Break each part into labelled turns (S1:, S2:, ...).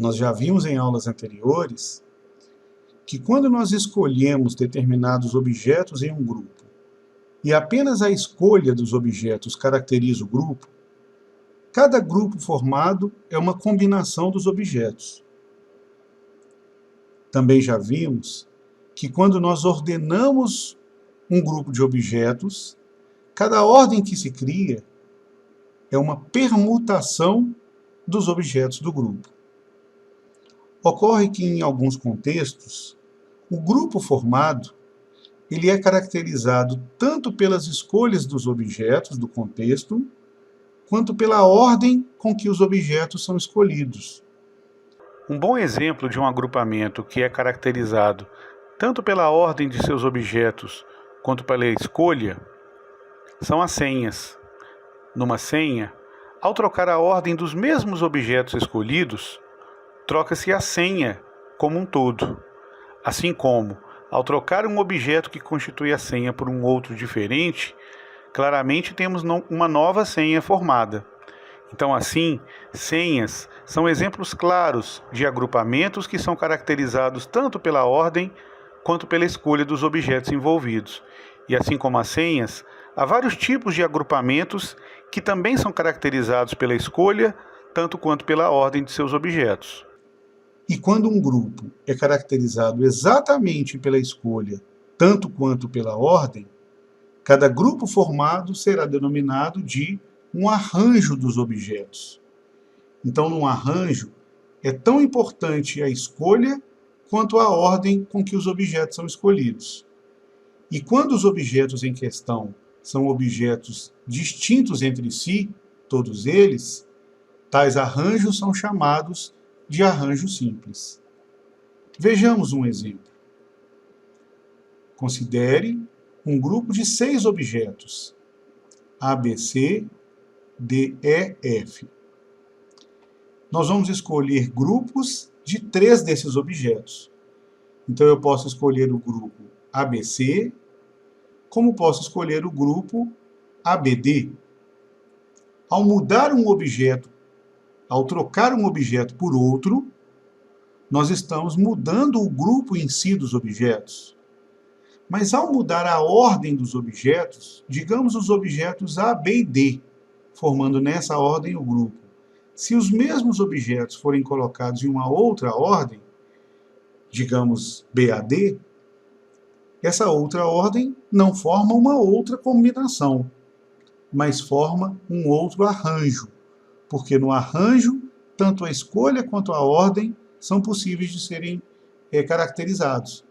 S1: Nós já vimos em aulas anteriores que quando nós escolhemos determinados objetos em um grupo e apenas a escolha dos objetos caracteriza o grupo, cada grupo formado é uma combinação dos objetos. Também já vimos que quando nós ordenamos um grupo de objetos, cada ordem que se cria é uma permutação dos objetos do grupo. Ocorre que, em alguns contextos, o grupo formado ele é caracterizado tanto pelas escolhas dos objetos do contexto, quanto pela ordem com que os objetos são escolhidos.
S2: Um bom exemplo de um agrupamento que é caracterizado tanto pela ordem de seus objetos quanto pela escolha são as senhas. Numa senha, ao trocar a ordem dos mesmos objetos escolhidos, troca-se a senha como um todo. Assim como, ao trocar um objeto que constitui a senha por um outro diferente, claramente temos uma nova senha formada. Então, assim, senhas são exemplos claros de agrupamentos que são caracterizados tanto pela ordem quanto pela escolha dos objetos envolvidos. E assim como as senhas, há vários tipos de agrupamentos que também são caracterizados pela escolha tanto quanto pela ordem de seus objetos.
S1: E quando um grupo é caracterizado exatamente pela escolha tanto quanto pela ordem, cada grupo formado será denominado de um arranjo dos objetos. Então, num arranjo, é tão importante a escolha quanto a ordem com que os objetos são escolhidos. E quando os objetos em questão são objetos distintos entre si, todos eles, tais arranjos são chamados de arranjo simples. Vejamos um exemplo. Considere um grupo de 6 objetos, A, B, C, D, E, F. Nós vamos escolher grupos de 3 desses objetos. Então, eu posso escolher o grupo ABC, como posso escolher o grupo ABD. Ao mudar um objeto, ao trocar um objeto por outro, nós estamos mudando o grupo em si dos objetos. Mas ao mudar a ordem dos objetos, digamos os objetos A, B e D, formando nessa ordem o grupo. Se os mesmos objetos forem colocados em uma outra ordem, digamos BAD, essa outra ordem não forma uma outra combinação, mas forma um outro arranjo, porque no arranjo, tanto a escolha quanto a ordem são possíveis de serem caracterizados.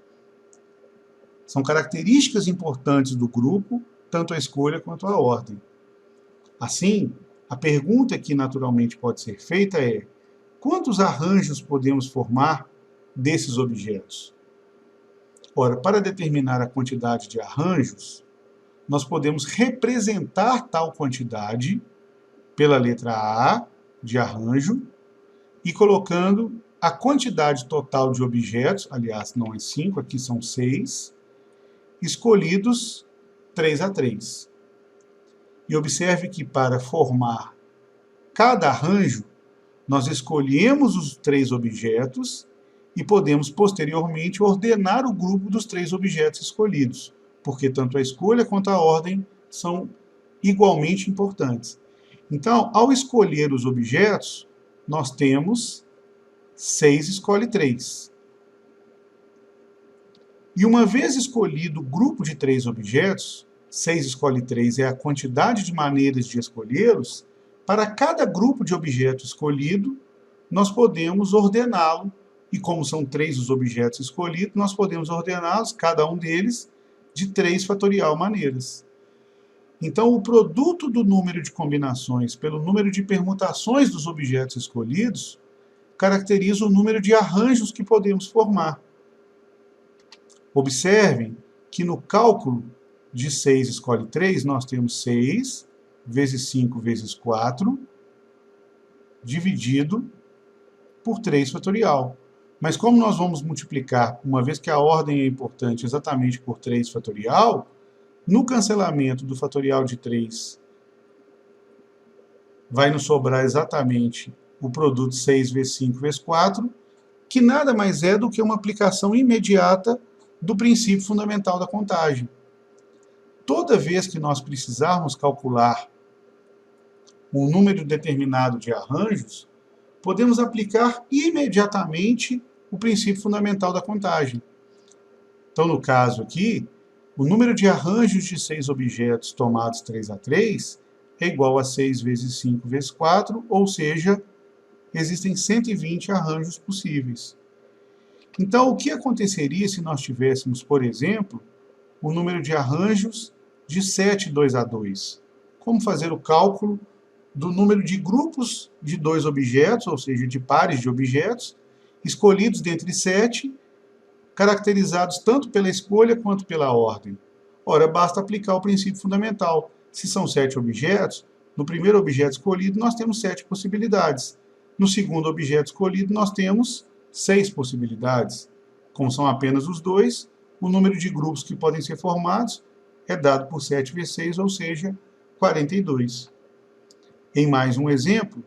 S1: São características importantes do grupo, tanto a escolha quanto a ordem. Assim, a pergunta que naturalmente pode ser feita é: quantos arranjos podemos formar desses objetos? Ora, para determinar a quantidade de arranjos, nós podemos representar tal quantidade pela letra A de arranjo e colocando a quantidade total de objetos, aliás, não é 5, aqui são 6, escolhidos 3 a 3. E observe que para formar cada arranjo, nós escolhemos os 3 objetos e podemos posteriormente ordenar o grupo dos 3 objetos escolhidos, porque tanto a escolha quanto a ordem são igualmente importantes. Então, ao escolher os objetos, nós temos 6 escolhe 3. E uma vez escolhido o grupo de 3 objetos, 6 escolhe 3 é a quantidade de maneiras de escolhê-los, para cada grupo de objeto escolhido, nós podemos ordená-lo, e como são 3 os objetos escolhidos, nós podemos ordená-los, cada um deles, de 3 fatorial maneiras. Então, o produto do número de combinações pelo número de permutações dos objetos escolhidos caracteriza o número de arranjos que podemos formar. Observem que no cálculo de 6 escolhe 3, nós temos 6 vezes 5 vezes 4, dividido por 3 fatorial. Mas como nós vamos multiplicar, uma vez que a ordem é importante, exatamente por 3 fatorial, no cancelamento do fatorial de 3, vai nos sobrar exatamente o produto 6 vezes 5 vezes 4, que nada mais é do que uma aplicação imediata do princípio fundamental da contagem. Toda vez que nós precisarmos calcular um número determinado de arranjos, podemos aplicar imediatamente o princípio fundamental da contagem. Então, no caso aqui, o número de arranjos de 6 objetos tomados 3 a 3 é igual a 6 vezes 5 vezes 4, ou seja, existem 120 arranjos possíveis. Então, o que aconteceria se nós tivéssemos, por exemplo, o número de arranjos de 7 2 a 2? Como fazer o cálculo do número de grupos de 2 objetos, ou seja, de pares de objetos, escolhidos dentre 7, caracterizados tanto pela escolha quanto pela ordem. Ora, basta aplicar o princípio fundamental. Se são 7 objetos, no primeiro objeto escolhido nós temos 7 possibilidades. No segundo objeto escolhido nós temos 6 possibilidades. Como são apenas os 2, o número de grupos que podem ser formados é dado por 7 vezes 6, ou seja, 42. Em mais um exemplo,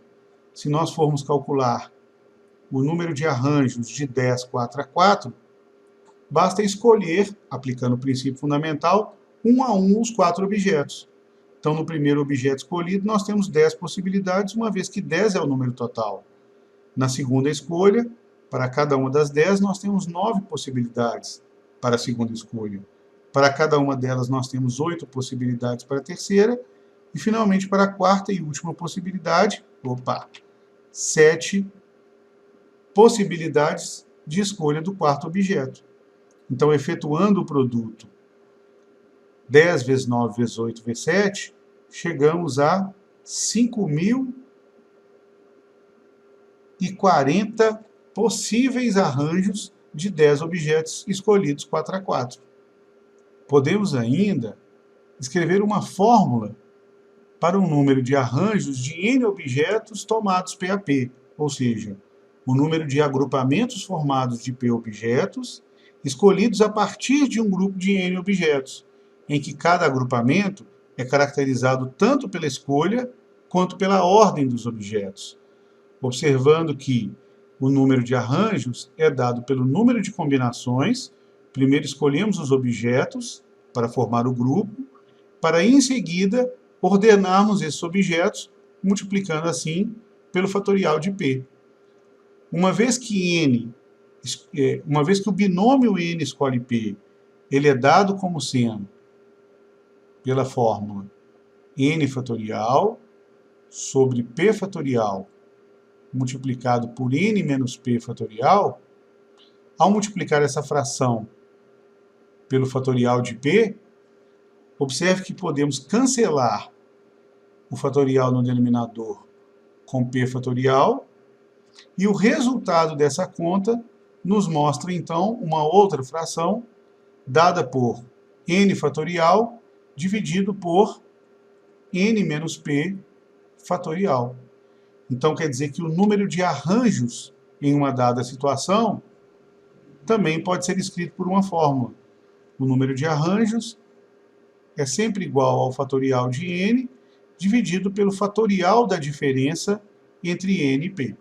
S1: se nós formos calcular o número de arranjos de 10 4 a 4, basta escolher, aplicando o princípio fundamental, um a um os 4 objetos. Então, no primeiro objeto escolhido, nós temos 10 possibilidades, uma vez que 10 é o número total. Na segunda escolha, para cada uma das 10, nós temos 9 possibilidades para a segunda escolha. Para cada uma delas, nós temos 8 possibilidades para a terceira. E, finalmente, para a quarta e última possibilidade, 7 possibilidades de escolha do quarto objeto. Então, efetuando o produto 10 vezes 9 vezes 8 vezes 7, chegamos a 5.040 possíveis arranjos de 10 objetos escolhidos 4 a 4. Podemos ainda escrever uma fórmula para um número de arranjos de N objetos tomados P a P, ou seja, o número de agrupamentos formados de P objetos escolhidos a partir de um grupo de N objetos, em que cada agrupamento é caracterizado tanto pela escolha quanto pela ordem dos objetos, observando que o número de arranjos é dado pelo número de combinações. Primeiro escolhemos os objetos para formar o grupo, para em seguida ordenarmos esses objetos, multiplicando assim pelo fatorial de P. Uma vez que o binômio N escolhe P, ele é dado como sendo pela fórmula N fatorial sobre P fatorial multiplicado por N menos P fatorial. Ao multiplicar essa fração pelo fatorial de P, observe que podemos cancelar o fatorial no denominador com P fatorial, e o resultado dessa conta nos mostra, então, uma outra fração dada por N fatorial dividido por N menos P fatorial. Então, quer dizer que o número de arranjos em uma dada situação também pode ser escrito por uma fórmula. O número de arranjos é sempre igual ao fatorial de N dividido pelo fatorial da diferença entre N e P.